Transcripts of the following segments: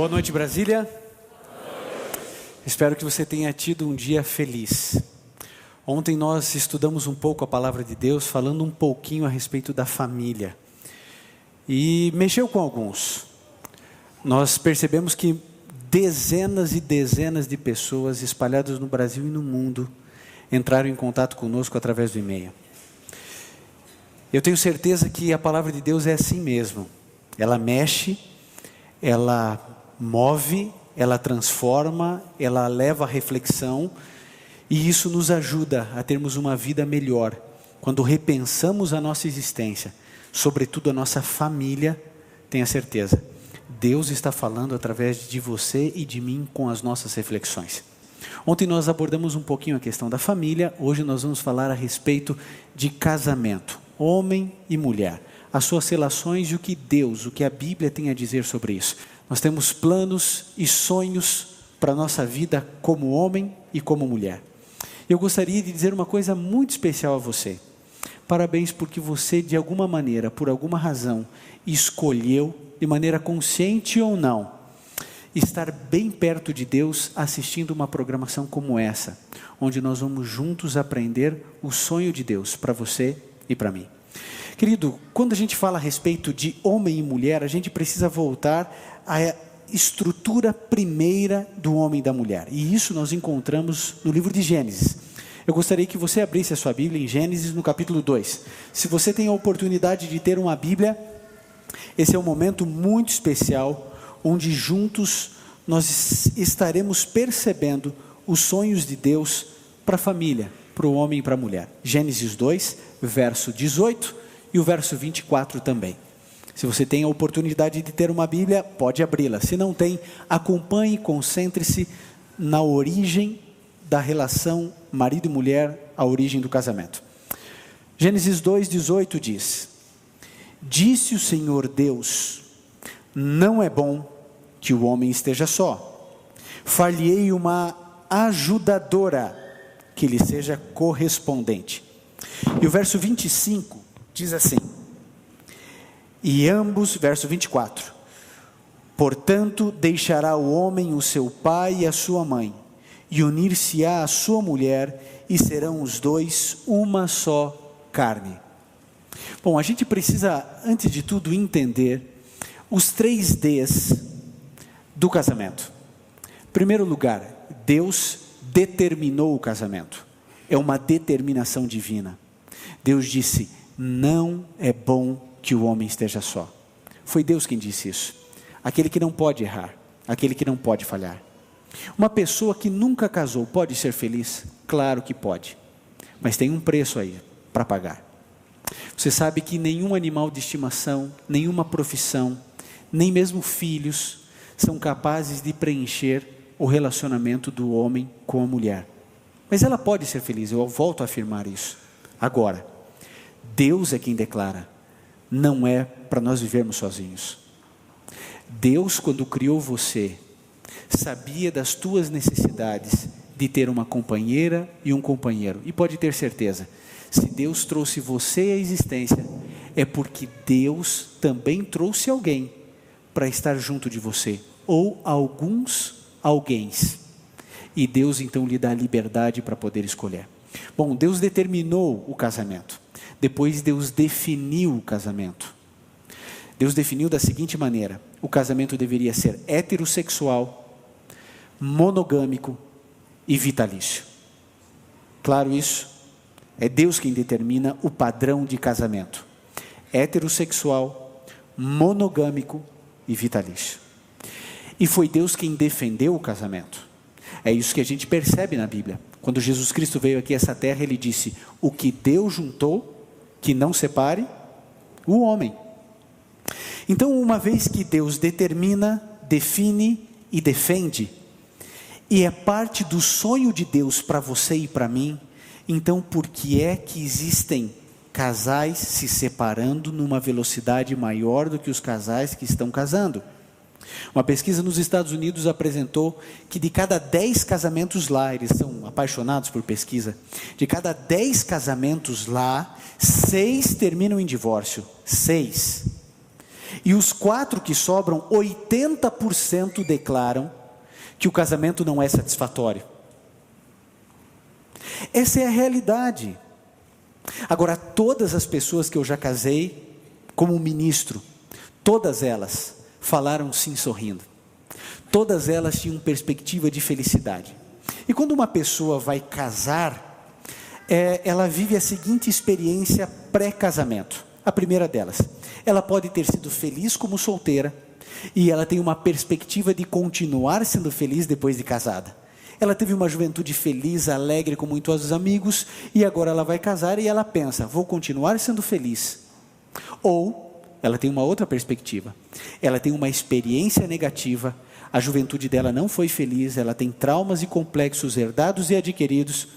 Boa noite, Brasília. Espero que você tenha tido um dia feliz. Ontem nós estudamos um pouco a palavra de Deus, falando um pouquinho a respeito da família. E mexeu com alguns. Nós percebemos que dezenas e dezenas de pessoas espalhadas no Brasil e no mundo entraram em contato conosco através do e-mail. Eu tenho certeza que a palavra de Deus é assim mesmo. Ela mexe, ela move, ela transforma, ela leva à reflexão, e isso nos ajuda a termos uma vida melhor, quando repensamos a nossa existência, sobretudo a nossa família. Tenha certeza, Deus está falando através de você e de mim com as nossas reflexões. Ontem nós abordamos um pouquinho a questão da família, hoje nós vamos falar a respeito de casamento, homem e mulher, as suas relações e o que Deus, o que a Bíblia tem a dizer sobre isso. Nós temos planos e sonhos para a nossa vida como homem e como mulher. Eu gostaria de dizer uma coisa muito especial a você. Parabéns porque você, de alguma maneira, por alguma razão, escolheu, de maneira consciente ou não, estar bem perto de Deus assistindo uma programação como essa, onde nós vamos juntos aprender o sonho de Deus para você e para mim. Querido, quando a gente fala a respeito de homem e mulher, a gente precisa voltar à estrutura primeira do homem e da mulher. E isso nós encontramos no livro de Gênesis. Eu gostaria que você abrisse a sua Bíblia em Gênesis, no capítulo 2. Se você tem a oportunidade de ter uma Bíblia, esse é um momento muito especial, onde juntos nós estaremos percebendo os sonhos de Deus para a família, para o homem e para a mulher. Gênesis 2, verso 18 e o verso 24 também. Se você tem a oportunidade de ter uma Bíblia, pode abri-la. Se não tem, acompanhe e concentre-se na origem da relação marido e mulher, a origem do casamento. Gênesis 2, 18 diz: Disse o Senhor Deus, não é bom que o homem esteja só. Far-lhe-ei uma ajudadora que lhe seja correspondente. E o verso 25 diz assim: e ambos, verso 24, portanto deixará o homem o seu pai e a sua mãe, e unir-se-á à sua mulher, e serão os dois uma só carne. Bom, a gente precisa, antes de tudo, entender os 3 Ds do casamento. Em primeiro lugar, Deus determinou o casamento. É uma determinação divina. Deus disse: não é bom que o homem esteja só. Foi Deus quem disse isso. Aquele que não pode errar, aquele que não pode falhar. Uma pessoa que nunca casou pode ser feliz? Claro que pode, mas tem um preço aí para pagar. Você sabe que nenhum animal de estimação, nenhuma profissão, nem mesmo filhos são capazes de preencher o relacionamento do homem com a mulher. Mas ela pode ser feliz, eu volto a afirmar isso. Agora, Deus é quem declara: não é para nós vivermos sozinhos. Deus, quando criou você, sabia das tuas necessidades de ter uma companheira e um companheiro. E pode ter certeza, se Deus trouxe você à existência, é porque Deus também trouxe alguém para estar junto de você, ou alguéns. E Deus então lhe dá liberdade para poder escolher. Bom, Deus determinou o casamento. Depois Deus definiu o casamento. Deus definiu da seguinte maneira: o casamento deveria ser heterossexual, monogâmico e vitalício. Claro isso? É Deus quem determina o padrão de casamento. Heterossexual, monogâmico e vitalício. E foi Deus quem defendeu o casamento. É isso que a gente percebe na Bíblia. Quando Jesus Cristo veio aqui a essa terra, Ele disse: o que Deus juntou, que não separe o homem. Então, uma vez que Deus determina, define e defende, e é parte do sonho de Deus para você e para mim, então por que é que existem casais se separando numa velocidade maior do que os casais que estão casando? Uma pesquisa nos Estados Unidos apresentou que de cada 10 casamentos lá, eles são apaixonados por pesquisa, de cada 10 casamentos lá, 6 terminam em divórcio. 6. E os 4 que sobram, 80% declaram que o casamento não é satisfatório. Essa é a realidade. Agora, todas as pessoas que eu já casei como ministro, todas elas falaram sim sorrindo. Todas elas tinham perspectiva de felicidade. E quando uma pessoa vai casar, ela vive a seguinte experiência pré-casamento. A primeira delas, ela pode ter sido feliz como solteira, e ela tem uma perspectiva de continuar sendo feliz depois de casada. Ela teve uma juventude feliz, alegre, com muitos amigos, e agora ela vai casar e ela pensa, vou continuar sendo feliz. Ou, ela tem uma outra perspectiva, ela tem uma experiência negativa, a juventude dela não foi feliz, ela tem traumas e complexos herdados e adquiridos,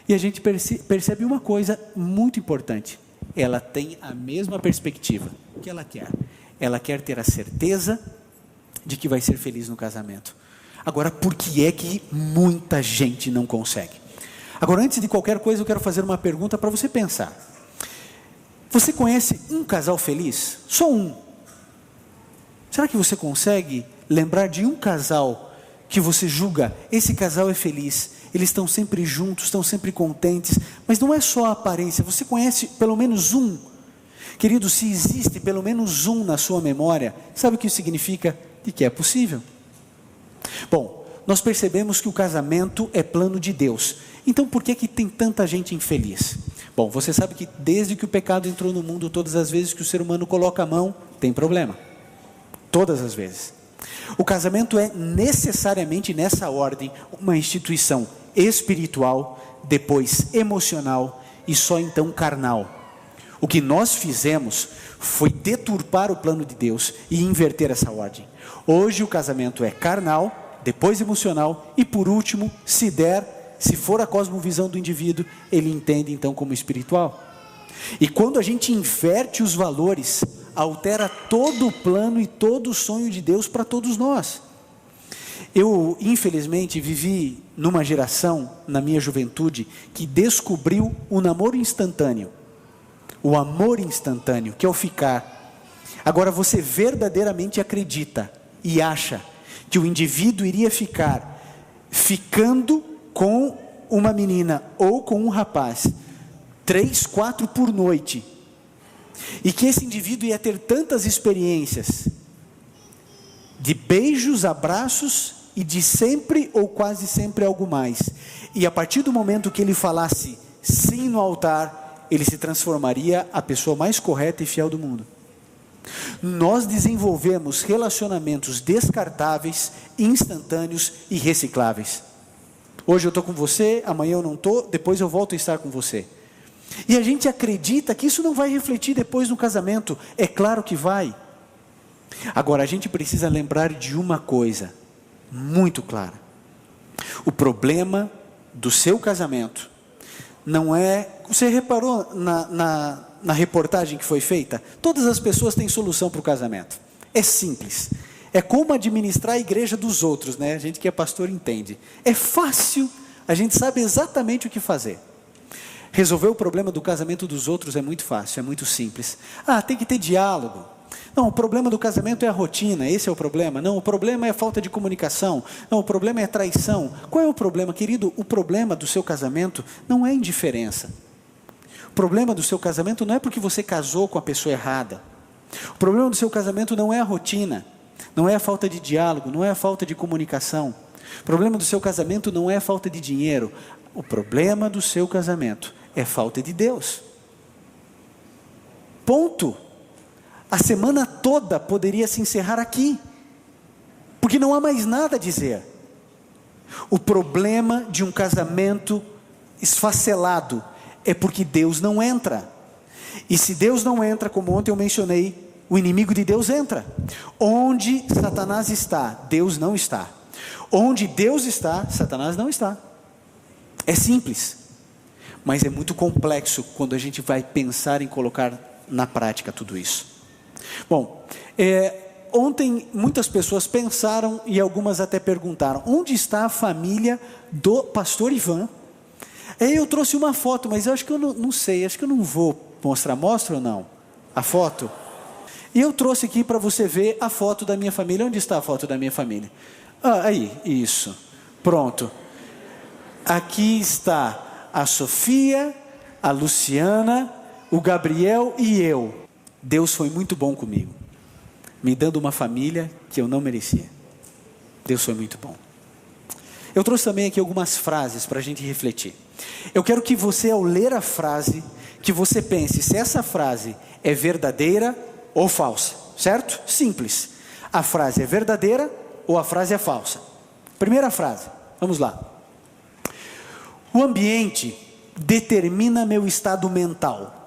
e a gente percebe uma coisa muito importante, ela tem a mesma perspectiva que ela quer ter a certeza de que vai ser feliz no casamento. Agora, por que é que muita gente não consegue? Agora, antes de qualquer coisa, eu quero fazer uma pergunta para você pensar. Você conhece um casal feliz? Só um. Será que você consegue lembrar de um casal que você julga, esse casal é feliz, eles estão sempre juntos, estão sempre contentes, mas não é só a aparência, você conhece pelo menos um? Querido, se existe pelo menos um na sua memória, sabe o que isso significa? De que é possível. Bom, nós percebemos que o casamento é plano de Deus. Então por que tem tanta gente infeliz? Bom, você sabe que desde que o pecado entrou no mundo, todas as vezes que o ser humano coloca a mão, tem problema. Todas as vezes. O casamento é necessariamente nessa ordem, uma instituição espiritual, depois emocional e só então carnal. O que nós fizemos foi deturpar o plano de Deus e inverter essa ordem. Hoje o casamento é carnal, depois emocional e por último, se for a cosmovisão do indivíduo, ele entende então como espiritual. E quando a gente inverte os valores, altera todo o plano e todo o sonho de Deus para todos nós. Eu, infelizmente, vivi numa geração, na minha juventude, que descobriu o namoro instantâneo. O amor instantâneo, que é o ficar. Agora você verdadeiramente acredita e acha que o indivíduo iria ficar ficando com uma menina ou com um rapaz 3, 4 por noite, e que esse indivíduo ia ter tantas experiências de beijos, abraços e de sempre ou quase sempre algo mais, e a partir do momento que ele falasse sim no altar, ele se transformaria a pessoa mais correta e fiel do mundo. Nós desenvolvemos relacionamentos descartáveis, instantâneos e recicláveis. Hoje eu estou com você, amanhã eu não estou, depois eu volto a estar com você. E a gente acredita que isso não vai refletir depois no casamento. É claro que vai. Agora a gente precisa lembrar de uma coisa muito clara. O problema do seu casamento não é... Você reparou na reportagem que foi feita? Todas as pessoas têm solução para o casamento. É simples. É como administrar a igreja dos outros, né? A gente que é pastor entende. É fácil, a gente sabe exatamente o que fazer. Resolver o problema do casamento dos outros é muito fácil, é muito simples. Tem que ter diálogo. Não, o problema do casamento é a rotina, esse é o problema. Não, o problema é a falta de comunicação. Não, o problema é a traição. Qual é o problema, querido? O problema do seu casamento não é indiferença. O problema do seu casamento não é porque você casou com a pessoa errada. O problema do seu casamento não é a rotina, não é a falta de diálogo, não é a falta de comunicação. O problema do seu casamento não é a falta de dinheiro. O problema do seu casamento é falta de Deus. Ponto. A semana toda poderia se encerrar aqui, porque não há mais nada a dizer. O problema de um casamento esfacelado é porque Deus não entra. E se Deus não entra, como ontem eu mencionei, o inimigo de Deus entra. Onde Satanás está, Deus não está. Onde Deus está, Satanás não está. É simples, mas é muito complexo quando a gente vai pensar em colocar na prática tudo isso. Bom, ontem muitas pessoas pensaram e algumas até perguntaram: onde está a família do pastor Ivan? Eu trouxe uma foto, mas eu acho que eu não sei, acho que eu não vou mostrar. Mostra ou não? A foto? E eu trouxe aqui para você ver a foto da minha família. Onde está a foto da minha família? Ah, aí, isso. Pronto. Aqui está a Sofia, a Luciana, o Gabriel e eu. Deus foi muito bom comigo, me dando uma família que eu não merecia. Deus foi muito bom. Eu trouxe também aqui algumas frases para a gente refletir. Eu quero que você, ao ler a frase, que você pense se essa frase é verdadeira ou falsa, certo? Simples. A frase é verdadeira ou a frase é falsa? Primeira frase, vamos lá. O ambiente determina meu estado mental.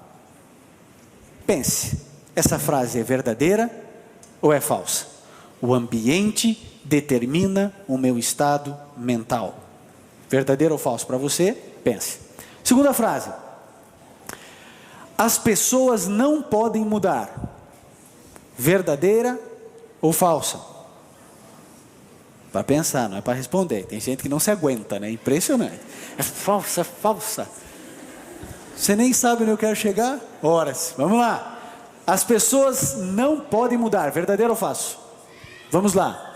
Pense, essa frase é verdadeira ou é falsa? O ambiente determina o meu estado mental. Verdadeiro ou falso para você? Pense. Segunda frase. As pessoas não podem mudar. Verdadeira ou falsa? Para pensar, não é para responder. Tem gente que não se aguenta, né? Impressionante. É falsa, é falsa. Você nem sabe onde eu quero chegar? Horas. Vamos lá. As pessoas não podem mudar. Verdadeiro ou falso? Vamos lá.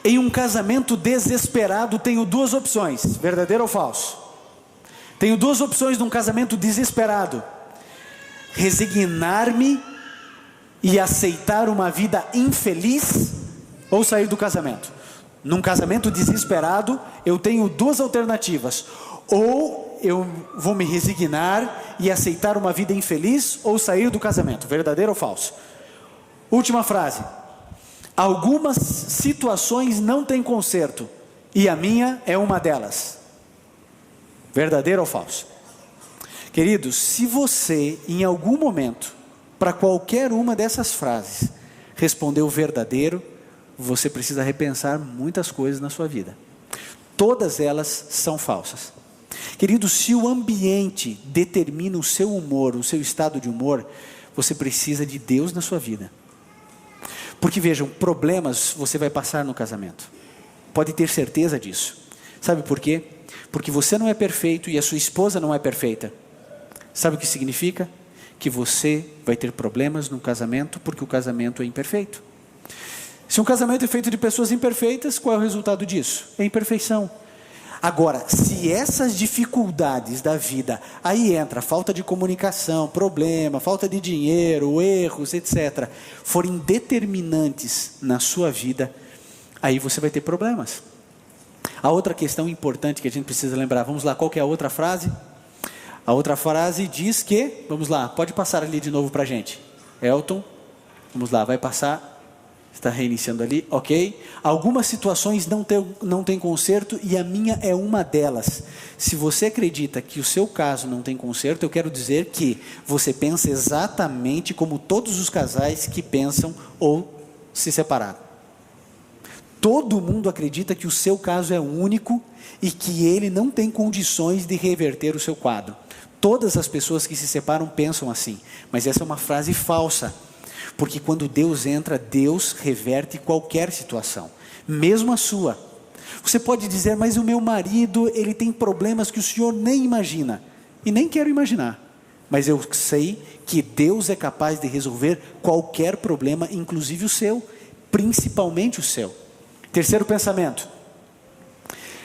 Em um casamento desesperado, tenho duas opções. Verdadeiro ou falso? Tenho duas opções num casamento desesperado. Resignar-me e aceitar uma vida infeliz ou sair do casamento. Num casamento desesperado, eu tenho duas alternativas. Ou eu vou me resignar e aceitar uma vida infeliz ou sair do casamento. Verdadeiro ou falso? Última frase. Algumas situações não têm conserto e a minha é uma delas. Verdadeiro ou falso? Queridos, se você em algum momento, para qualquer uma dessas frases, respondeu verdadeiro, você precisa repensar muitas coisas na sua vida. Todas elas são falsas. Queridos, se o ambiente determina o seu humor, o seu estado de humor, você precisa de Deus na sua vida. Porque vejam, problemas você vai passar no casamento. Pode ter certeza disso. Sabe por quê? Porque você não é perfeito e a sua esposa não é perfeita. Sabe o que significa? Que você vai ter problemas no casamento porque o casamento é imperfeito. Se um casamento é feito de pessoas imperfeitas, qual é o resultado disso? É imperfeição. Agora, se essas dificuldades da vida, aí entra falta de comunicação, problema, falta de dinheiro, erros, etc., forem determinantes na sua vida, aí você vai ter problemas. A outra questão importante que a gente precisa lembrar, vamos lá, qual que é a outra frase? A outra frase diz que, vamos lá, pode passar ali de novo para a gente. Elton, vamos lá, vai passar. Está reiniciando ali, ok. Algumas situações não tem conserto e a minha é uma delas. Se você acredita que o seu caso não tem conserto, eu quero dizer que você pensa exatamente como todos os casais que pensam ou se separaram. Todo mundo acredita que o seu caso é único e que ele não tem condições de reverter o seu quadro. Todas as pessoas que se separam pensam assim, mas essa é uma frase falsa. Porque quando Deus entra, Deus reverte qualquer situação, mesmo a sua. Você pode dizer, mas o meu marido, ele tem problemas que o senhor nem imagina. E nem quero imaginar. Mas eu sei que Deus é capaz de resolver qualquer problema, inclusive o seu, principalmente o seu. Terceiro pensamento.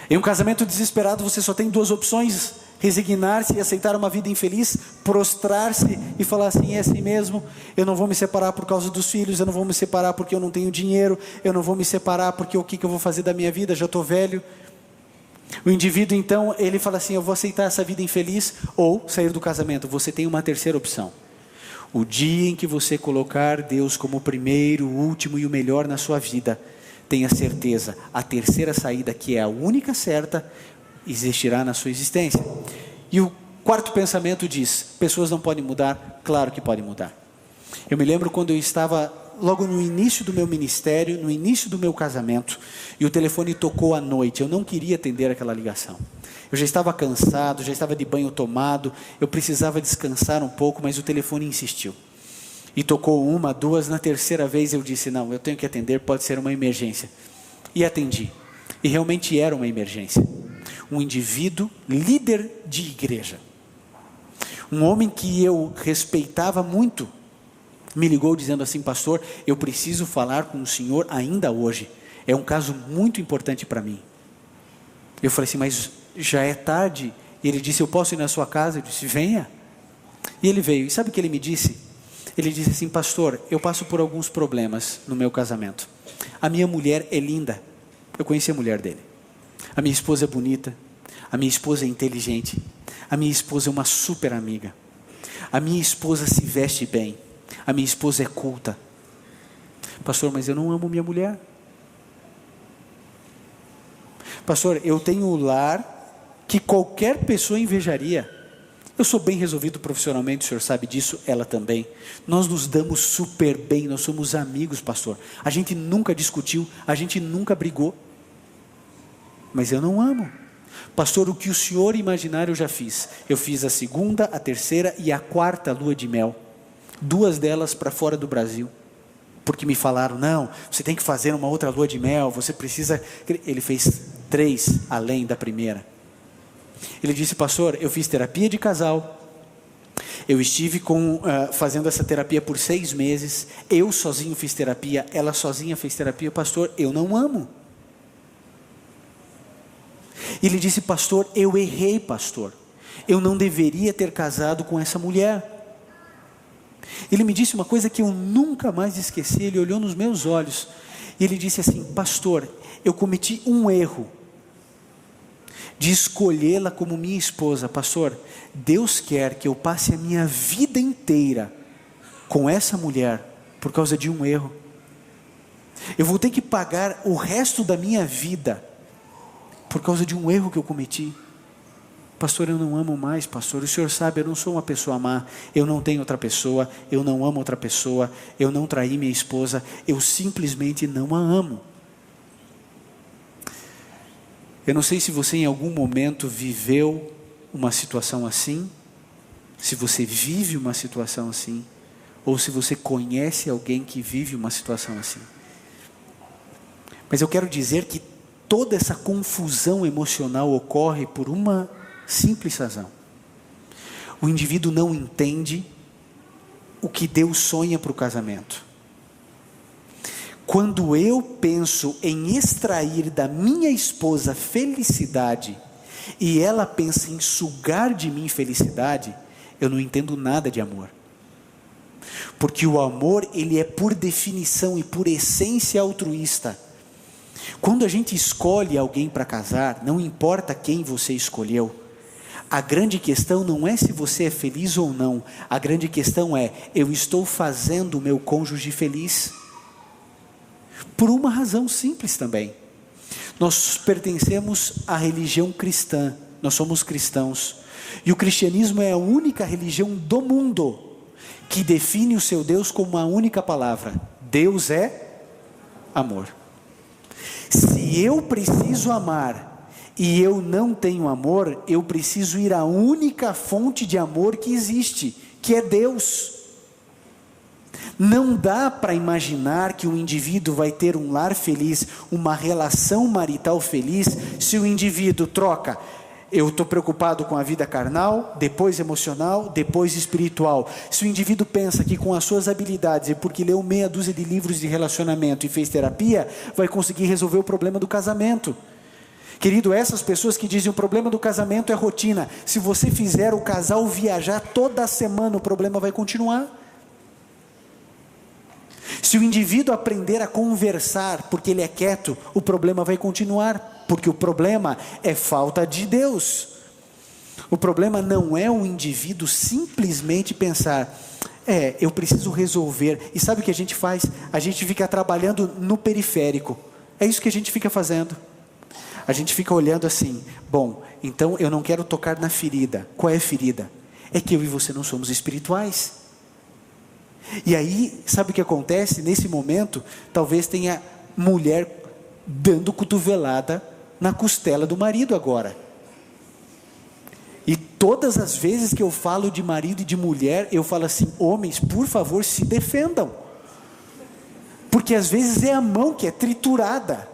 Em um casamento desesperado, você só tem duas opções: resignar-se e aceitar uma vida infeliz, prostrar-se e falar assim, é assim mesmo, eu não vou me separar por causa dos filhos, eu não vou me separar porque eu não tenho dinheiro, eu não vou me separar porque o que eu vou fazer da minha vida, já estou velho. O indivíduo então, ele fala assim, eu vou aceitar essa vida infeliz ou sair do casamento. Você tem uma terceira opção. O dia em que você colocar Deus como o primeiro, o último e o melhor na sua vida, tenha certeza, a terceira saída, que é a única certa, existirá na sua existência. E o quarto pensamento diz, pessoas não podem mudar? Claro que podem mudar. Eu me lembro quando eu estava logo no início do meu ministério, no início do meu casamento, e o telefone tocou à noite. Eu não queria atender aquela ligação. Eu já estava cansado, já estava de banho tomado, eu precisava descansar um pouco, mas o telefone insistiu. E tocou uma, duas, na terceira vez eu disse, não, eu tenho que atender, pode ser uma emergência. E atendi. E realmente era uma emergência. Um indivíduo líder de igreja. Um homem que eu respeitava muito. me ligou dizendo assim: pastor, eu preciso falar com o senhor ainda hoje, é um caso muito importante para mim. Eu falei assim: mas já é tarde. E ele disse: eu posso ir na sua casa? Eu disse: venha. E ele veio, e sabe o que ele me disse? Ele disse assim: pastor, eu passo por alguns problemas no meu casamento. A minha mulher é linda, eu conheci a mulher dele. A minha esposa é bonita, a minha esposa é inteligente, a minha esposa é uma super amiga, a minha esposa se veste bem, a minha esposa é culta. Pastor, mas eu não amo minha mulher. Pastor, eu tenho um lar que qualquer pessoa invejaria. Eu sou bem resolvido profissionalmente, o senhor sabe disso, ela também. Nós nos damos super bem, nós somos amigos, pastor. A gente nunca discutiu, a gente nunca brigou. Mas eu não amo. Pastor, o que o senhor imaginar eu já fiz. Eu fiz a segunda, a terceira e a quarta lua de mel. 2 delas para fora do Brasil. Porque me falaram: não, você tem que fazer uma outra lua de mel, você precisa... Ele fez 3 além da primeira. Ele disse: pastor, eu fiz terapia de casal, eu estive fazendo essa terapia por 6 meses, eu sozinho fiz terapia, ela sozinha fez terapia. Pastor, eu não amo. Ele disse: pastor, eu errei, pastor, eu não deveria ter casado com essa mulher. Ele me disse uma coisa que eu nunca mais esqueci. Ele olhou nos meus olhos e ele disse assim: pastor, eu cometi um erro de escolhê-la como minha esposa. Pastor, Deus quer que eu passe a minha vida inteira com essa mulher por causa de um erro. Eu vou ter que pagar o resto da minha vida por causa de um erro que eu cometi. Pastor, eu não amo mais, pastor. O senhor sabe, eu não sou uma pessoa má, eu não tenho outra pessoa, eu não amo outra pessoa, eu não traí minha esposa, eu simplesmente não a amo. Eu não sei se você em algum momento viveu uma situação assim, se você vive uma situação assim, ou se você conhece alguém que vive uma situação assim. Mas eu quero dizer que toda essa confusão emocional ocorre por uma simples razão. O indivíduo não entende o que Deus sonha para o casamento. Quando eu penso em extrair da minha esposa felicidade, e ela pensa em sugar de mim felicidade, eu não entendo nada de amor. Porque o amor, ele é por definição e por essência altruísta. Quando a gente escolhe alguém para casar, não importa quem você escolheu, a grande questão não é se você é feliz ou não, a grande questão é: eu estou fazendo o meu cônjuge feliz? Por uma razão simples também. Nós pertencemos à religião cristã, nós somos cristãos, e o cristianismo é a única religião do mundo que define o seu Deus como uma única palavra: Deus é amor. Se eu preciso amar e eu não tenho amor, eu preciso ir à única fonte de amor que existe, que é Deus. Não dá para imaginar que um indivíduo vai ter um lar feliz, uma relação marital feliz, se o indivíduo troca: eu estou preocupado com a vida carnal, depois emocional, depois espiritual. Se o indivíduo pensa que com as suas habilidades, e porque leu meia dúzia de livros de relacionamento e fez terapia, vai conseguir resolver o problema do casamento. Querido, essas pessoas que dizem o problema do casamento é rotina, se você fizer o casal viajar toda semana, o problema vai continuar. Se o indivíduo aprender a conversar porque ele é quieto, o problema vai continuar, porque o problema é falta de Deus. O problema não é o indivíduo simplesmente pensar: eu preciso resolver. E sabe o que a gente faz? A gente fica trabalhando no periférico. É isso que a gente fica fazendo. A gente fica olhando assim: bom, então eu não quero tocar na ferida. Qual é a ferida? É que eu e você não somos espirituais. E aí, sabe o que acontece? Nesse momento, talvez tenha mulher dando cotovelada na costela do marido agora. E todas as vezes que eu falo de marido e de mulher, eu falo assim: homens, por favor, se defendam. Porque às vezes é a mão que é triturada,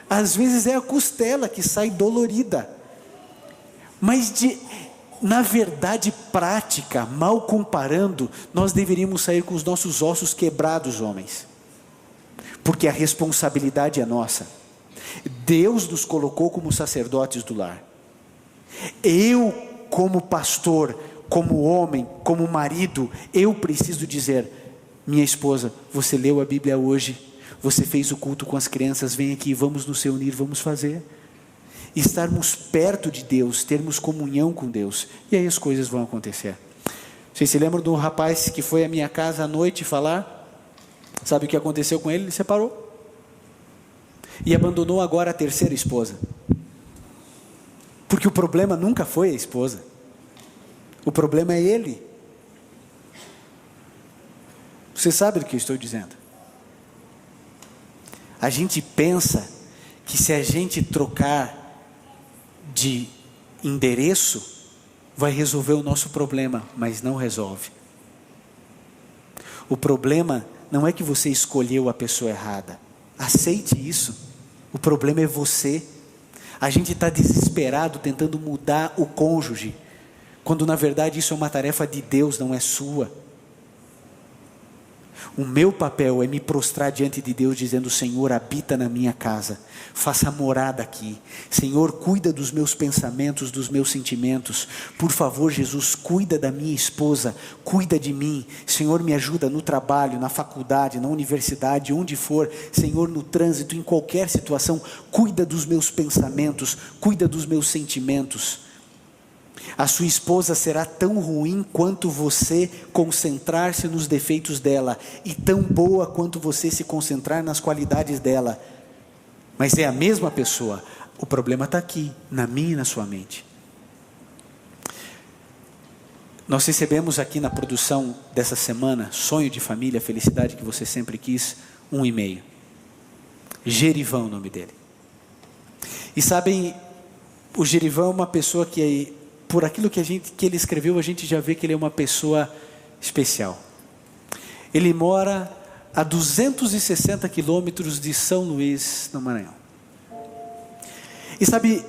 às vezes é a costela que sai dolorida. Mas na verdade prática, mal comparando, nós deveríamos sair com os nossos ossos quebrados, homens, porque a responsabilidade é nossa. Deus nos colocou como sacerdotes do lar. Eu, como pastor, como homem, como marido, eu preciso dizer: minha esposa, você leu a Bíblia hoje, você fez o culto com as crianças, vem aqui, vamos nos reunir, vamos fazer. Estarmos perto de Deus, termos comunhão com Deus, e aí as coisas vão acontecer. Vocês se lembram do rapaz que foi à minha casa à noite falar? Sabe o que aconteceu com ele? Ele separou e abandonou agora a terceira esposa, porque o problema nunca foi a esposa, o problema é ele. Você sabe do que eu estou dizendo? A gente pensa que se a gente trocar de endereço, vai resolver o nosso problema, mas não resolve. O problema não é que você escolheu a pessoa errada, aceite isso, o problema é você. A gente está desesperado tentando mudar o cônjuge, quando na verdade isso é uma tarefa de Deus, não é sua. O meu papel é me prostrar diante de Deus dizendo: Senhor, habita na minha casa, faça morada aqui. Senhor, cuida dos meus pensamentos, dos meus sentimentos. Por favor, Jesus, cuida da minha esposa, cuida de mim. Senhor, me ajuda no trabalho, na faculdade, na universidade, onde for. Senhor, no trânsito, em qualquer situação, cuida dos meus pensamentos, cuida dos meus sentimentos. A sua esposa será tão ruim quanto você concentrar-se nos defeitos dela, e tão boa quanto você se concentrar nas qualidades dela, mas é a mesma pessoa. O problema está aqui, na minha e na sua mente. Nós recebemos aqui na produção dessa semana, Sonho de Família, Felicidade que Você Sempre Quis, um e-mail. Gerivão, o nome dele. E sabem, o Gerivão é uma pessoa que, por aquilo que ele escreveu, a gente já vê que ele é uma pessoa especial. Ele mora a 260 quilômetros de São Luís, no Maranhão. E sabe,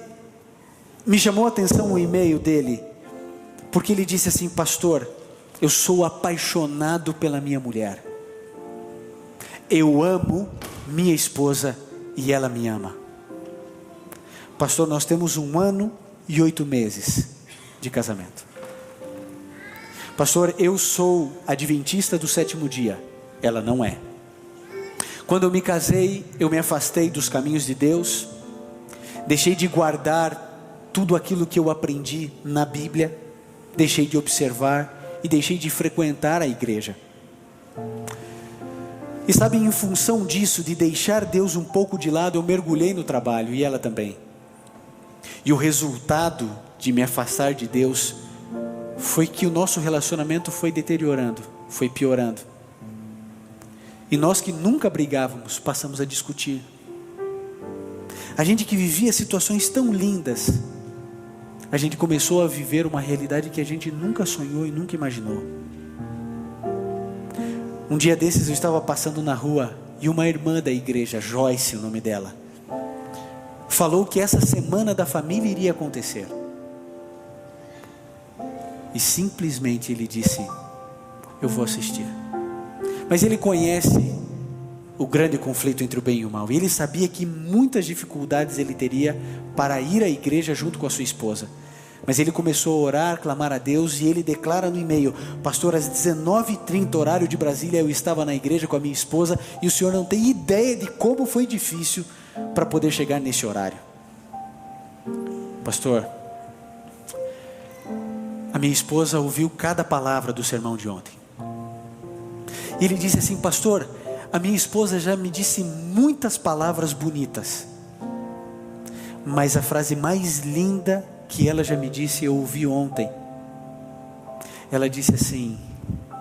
me chamou a atenção o e-mail dele, porque ele disse assim: pastor, eu sou apaixonado pela minha mulher. Eu amo minha esposa e ela me ama. Pastor, nós temos 1 ano e 8 meses de casamento. Pastor, eu sou adventista do 7º dia. Ela não é. Quando eu me casei, eu me afastei dos caminhos de Deus, deixei de guardar tudo aquilo que eu aprendi na Bíblia, deixei de observar e deixei de frequentar a igreja. E sabe, em função disso, de deixar Deus um pouco de lado, eu mergulhei no trabalho, e ela também. E o resultado de me afastar de Deus foi que o nosso relacionamento foi deteriorando, foi piorando. E nós que nunca brigávamos, passamos a discutir. A gente que vivia situações tão lindas, a gente começou a viver uma realidade que a gente nunca sonhou e nunca imaginou. Um dia desses eu estava passando na rua e uma irmã da igreja, Joyce, o nome dela, falou que essa semana da família iria acontecer. E simplesmente ele disse: eu vou assistir. Mas ele conhece o grande conflito entre o bem e o mal, e ele sabia que muitas dificuldades ele teria para ir à igreja junto com a sua esposa. Mas ele começou a orar, clamar a Deus, e ele declara no e-mail: pastor, às 19h30, horário de Brasília, eu estava na igreja com a minha esposa, e o senhor não tem ideia de como foi difícil para poder chegar nesse horário. Pastor, a minha esposa ouviu cada palavra do sermão de ontem. E ele disse assim: pastor, a minha esposa já me disse muitas palavras bonitas, mas a frase mais linda que ela já me disse, eu ouvi ontem. Ela disse assim: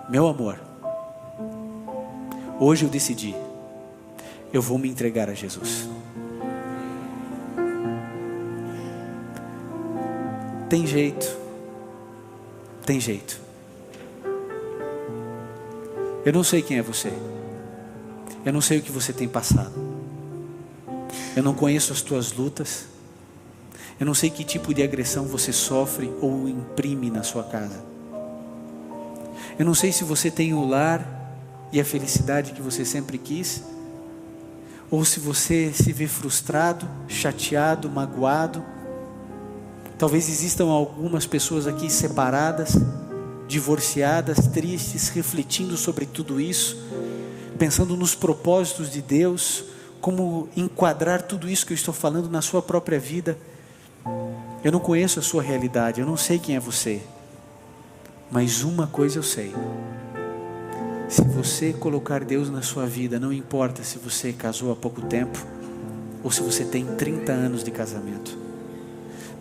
meu amor, hoje eu decidi, eu vou me entregar a Jesus. Tem jeito, tem jeito. Eu não sei quem é você, eu não sei o que você tem passado, eu não conheço as tuas lutas, Eu não sei que tipo de agressão você sofre ou imprime na sua casa. Eu não sei se você tem o lar e a felicidade que você sempre quis, ou se você se vê frustrado, chateado, magoado. Talvez existam algumas pessoas aqui separadas, divorciadas, tristes, refletindo sobre tudo isso, pensando nos propósitos de Deus, como enquadrar tudo isso que eu estou falando na sua própria vida. Eu não conheço a sua realidade, eu não sei quem é você, mas uma coisa eu sei: se você colocar Deus na sua vida, não importa se você casou há pouco tempo, ou se você tem 30 anos de casamento,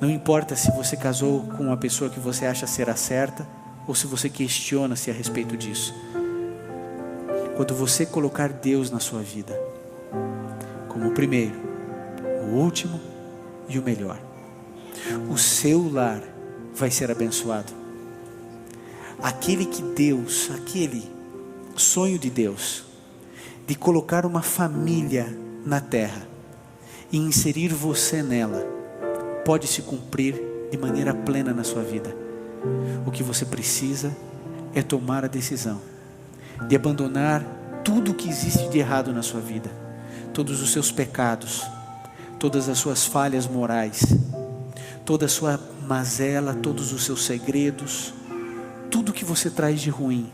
não importa se você casou com uma pessoa que você acha ser a certa, ou se você questiona-se a respeito disso. Quando você colocar Deus na sua vida, como o primeiro, o último e o melhor, o seu lar vai ser abençoado. Aquele sonho de Deus, de colocar uma família na terra e inserir você nela, pode se cumprir de maneira plena na sua vida. O que você precisa é tomar a decisão de abandonar tudo o que existe de errado na sua vida, todos os seus pecados, todas as suas falhas morais, toda a sua mazela, todos os seus segredos, tudo que você traz de ruim.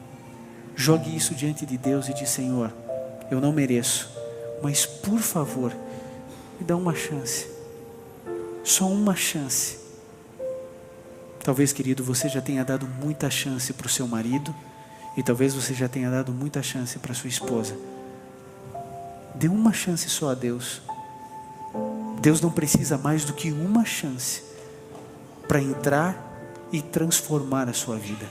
Jogue isso diante de Deus e diz: Senhor, eu não mereço, mas por favor, me dá uma chance, só uma chance. Talvez, querido, você já tenha dado muita chance para o seu marido, e talvez você já tenha dado muita chance para sua esposa. Dê uma chance só a Deus. Deus não precisa mais do que uma chance para entrar e transformar a sua vida.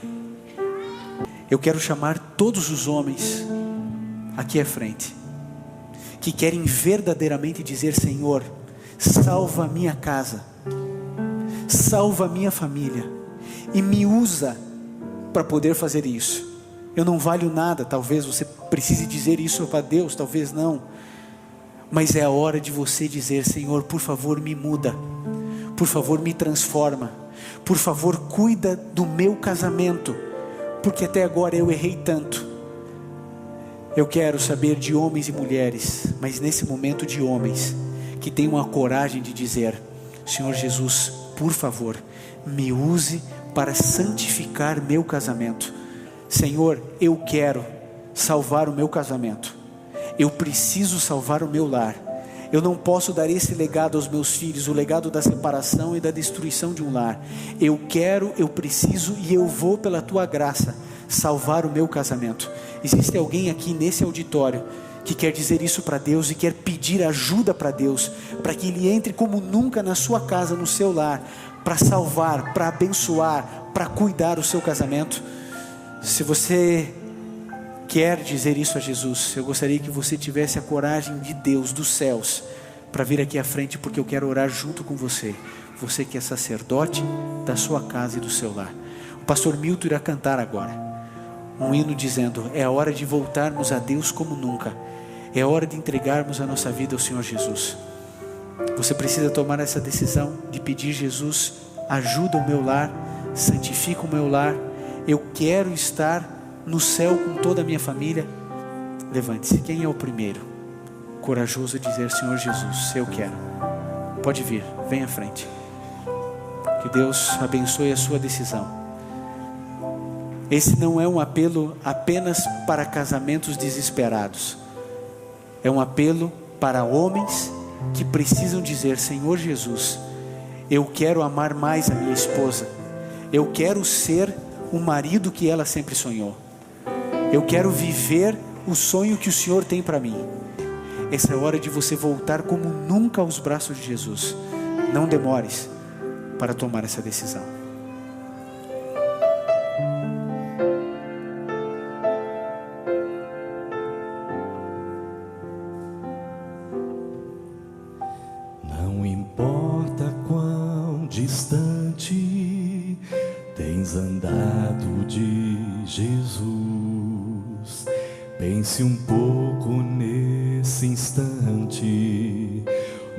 Eu quero chamar todos os homens aqui à frente, que querem verdadeiramente dizer: Senhor, salva a minha casa, salva a minha família, e me usa para poder fazer isso. Eu não valho nada, talvez você precise dizer isso para Deus, talvez não, mas é a hora de você dizer: Senhor, por favor me muda, por favor me transforma, por favor cuida do meu casamento, porque até agora eu errei tanto. Eu quero saber de homens e mulheres, mas nesse momento de homens, que tenham a coragem de dizer: Senhor Jesus, por favor, me use para santificar meu casamento. Senhor, eu quero salvar o meu casamento. Eu preciso salvar o meu lar. Eu não posso dar esse legado aos meus filhos, o legado da separação e da destruição de um lar. Eu quero, eu preciso e eu vou, pela tua graça, salvar o meu casamento. Existe alguém aqui nesse auditório que quer dizer isso para Deus e quer pedir ajuda para Deus, para que Ele entre como nunca na sua casa, no seu lar, para salvar, para abençoar, para cuidar do seu casamento? Se você quer dizer isso a Jesus, eu gostaria que você tivesse a coragem de Deus, dos céus, para vir aqui à frente, porque eu quero orar junto com você. Você que é sacerdote da sua casa e do seu lar. O pastor Milton irá cantar agora um hino dizendo: é a hora de voltarmos a Deus como nunca. É a hora de entregarmos a nossa vida ao Senhor Jesus. Você precisa tomar essa decisão de pedir: Jesus, ajuda o meu lar, santifica o meu lar. Eu quero estar no céu com toda a minha família. Levante-se. Quem é o primeiro corajoso a dizer: Senhor Jesus, eu quero? Pode vir, vem à frente. Que Deus abençoe a sua decisão. Esse não é um apelo apenas para casamentos desesperados. É um apelo para homens que precisam dizer: Senhor Jesus, eu quero amar mais a minha esposa. Eu quero ser o marido que ela sempre sonhou. Eu quero viver o sonho que o Senhor tem para mim. Essa é a hora de você voltar como nunca aos braços de Jesus. Não demores para tomar essa decisão. Não importa quão distante tens andado de Jesus, pense um pouco nesse instante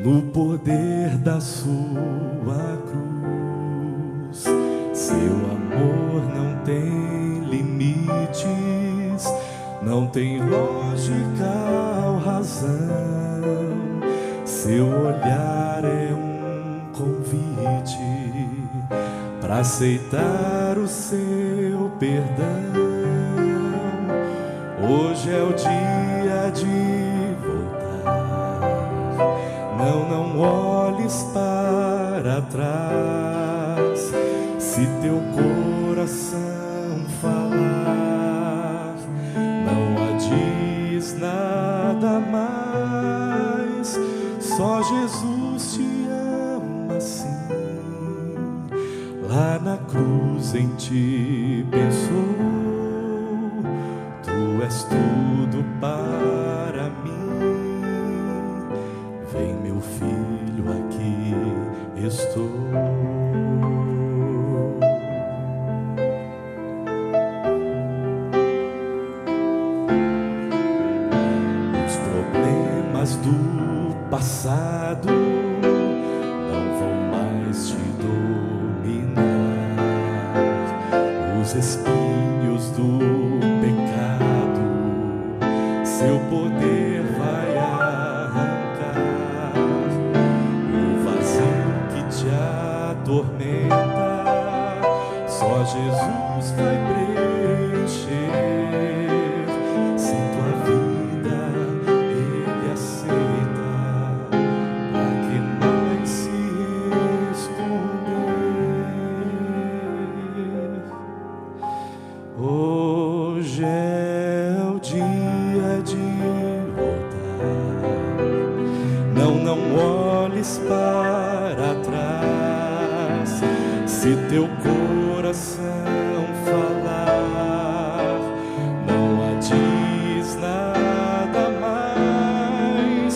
no poder da sua cruz. Seu amor não tem limites, não tem lógica ou razão. Seu olhar é um convite para aceitar o seu perdão. Hoje é o dia de voltar. Não olhes para trás. Se teu coração falar, não adies nada mais. Só Jesus te ama assim. Lá na cruz em ti pensou. Tu és tudo para mim. Vem, meu filho, aqui estou. Os problemas do passado não vão mais te dominar. Os espinhos do pecado, seu poder vai arrancar. O vazio que te atormenta, só Jesus vai preencher. Se tua vida Ele aceita, pra que mais se esconder? Hoje é o dia de voltar. Não olhes para trás. Se teu coração falar, não adies nada mais.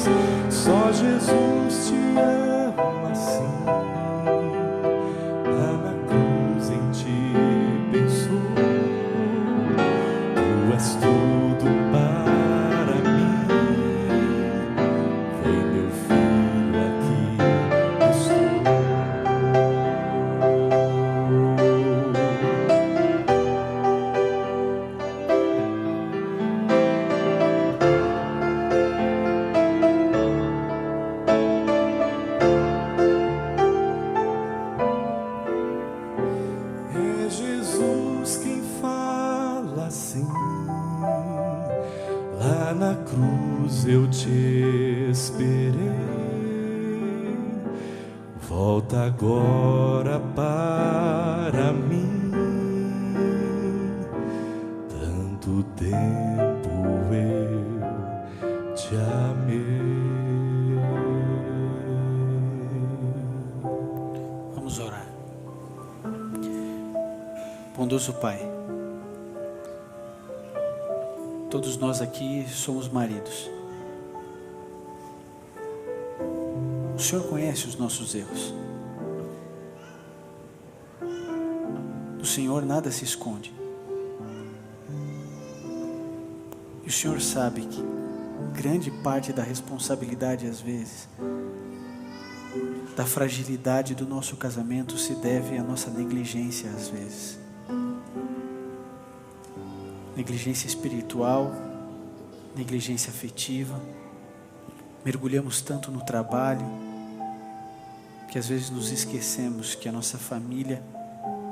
Só Jesus te ama assim. Lá na cruz em ti pensou. Tu és tudo para mim. Vem, meu filho, aqui estou. É Jesus quem fala assim. Lá na cruz eu te esperei. Volta agora para mim. Tanto tempo eu te amei. Vamos orar. Bondoso Pai, todos nós aqui somos maridos. O Senhor conhece os nossos erros. Do Senhor nada se esconde. E o Senhor sabe que grande parte da responsabilidade, às vezes, da fragilidade do nosso casamento se deve à nossa negligência, às vezes. Negligência espiritual, negligência afetiva. Mergulhamos tanto no trabalho que às vezes nos esquecemos que a nossa família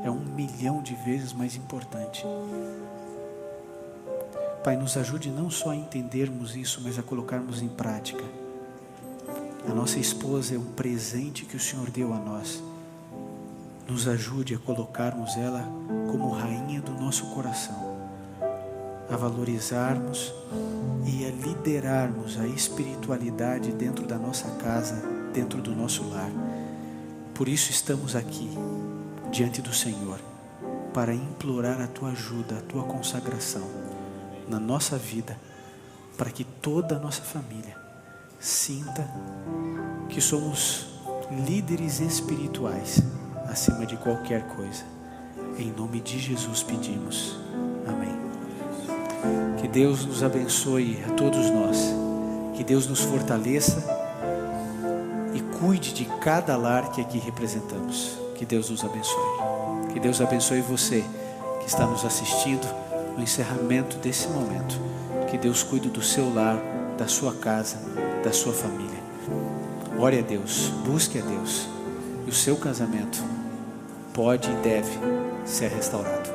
é 1.000.000 de vezes mais importante. Pai, nos ajude não só a entendermos isso, mas a colocarmos em prática. A nossa esposa é um presente que o Senhor deu a nós. Nos ajude a colocarmos ela como rainha do nosso coração, a valorizarmos e a liderarmos a espiritualidade dentro da nossa casa, dentro do nosso lar. Por isso estamos aqui, diante do Senhor, para implorar a Tua ajuda, a Tua consagração na nossa vida, para que toda a nossa família sinta que somos líderes espirituais acima de qualquer coisa. Em nome de Jesus pedimos. Amém. Que Deus nos abençoe a todos nós. Que Deus nos fortaleça cuide de cada lar que aqui representamos. Que Deus nos abençoe. Que Deus abençoe você que está nos assistindo no encerramento desse momento. Que Deus cuide do seu lar, da sua casa, da sua família. Ore a Deus, busque a Deus, e o seu casamento pode e deve ser restaurado.